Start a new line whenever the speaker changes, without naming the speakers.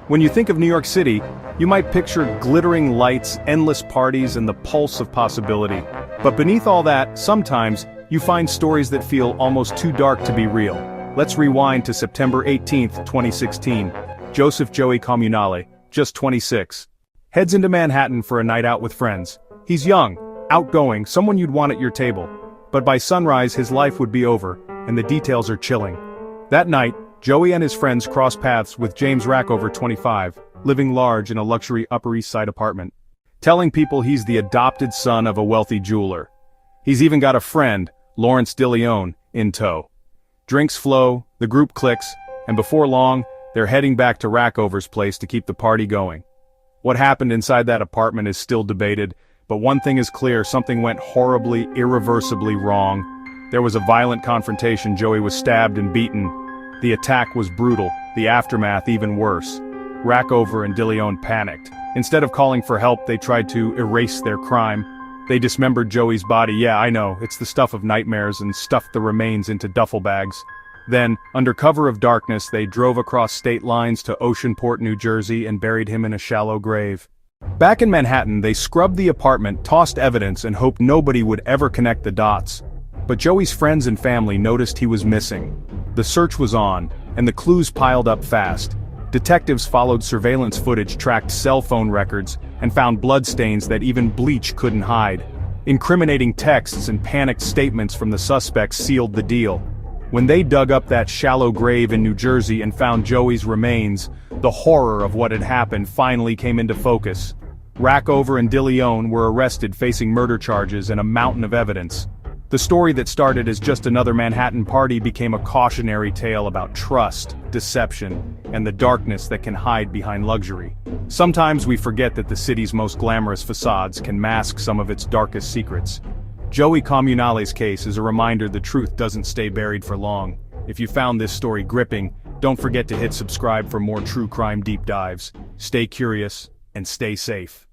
When you think of New York City, you might picture glittering lights, endless parties, and the pulse of possibility. But beneath all that, sometimes, you find stories that feel almost too dark to be real. Let's rewind to September 18, 2016. Joseph Joey Comunale, just 26. Heads into Manhattan for a night out with friends. He's young, outgoing, someone you'd want at your table. But by sunrise his life would be over, and the details are chilling. That night, Joey and his friends cross paths with James Rackover, 25, living large in a luxury Upper East Side apartment. Telling people he's the adopted son of a wealthy jeweler. He's even got a friend, Lawrence DeLeon, in tow. Drinks flow, the group clicks, and before long, they're heading back to Rackover's place to keep the party going. What happened inside that apartment is still debated, but one thing is clear: something went horribly, irreversibly wrong. There was a violent confrontation. Joey was stabbed and beaten. The attack was brutal, the aftermath even worse. Rackover and DeLeon panicked. Instead of calling for help, they tried to erase their crime. They dismembered Joey's body. Yeah, I know, it's the stuff of nightmares, and stuffed the remains into duffel bags. Then, under cover of darkness, they drove across state lines to Oceanport, New Jersey, and buried him in a shallow grave. Back in Manhattan, they scrubbed the apartment, tossed evidence, and hoped nobody would ever connect the dots. But Joey's friends and family noticed he was missing. The search was on, and the clues piled up fast. Detectives followed surveillance footage, tracked cell phone records, and found bloodstains that even bleach couldn't hide. Incriminating texts and panicked statements from the suspects sealed the deal. When they dug up that shallow grave in New Jersey and found Joey's remains, the horror of what had happened finally came into focus. Rackover and DeLeon were arrested, facing murder charges and a mountain of evidence. The story that started as just another Manhattan party became a cautionary tale about trust, deception, and the darkness that can hide behind luxury. Sometimes we forget that the city's most glamorous facades can mask some of its darkest secrets. Joey Comunale's case is a reminder the truth doesn't stay buried for long. If you found this story gripping, don't forget to hit subscribe for more true crime deep dives. Stay curious, and stay safe.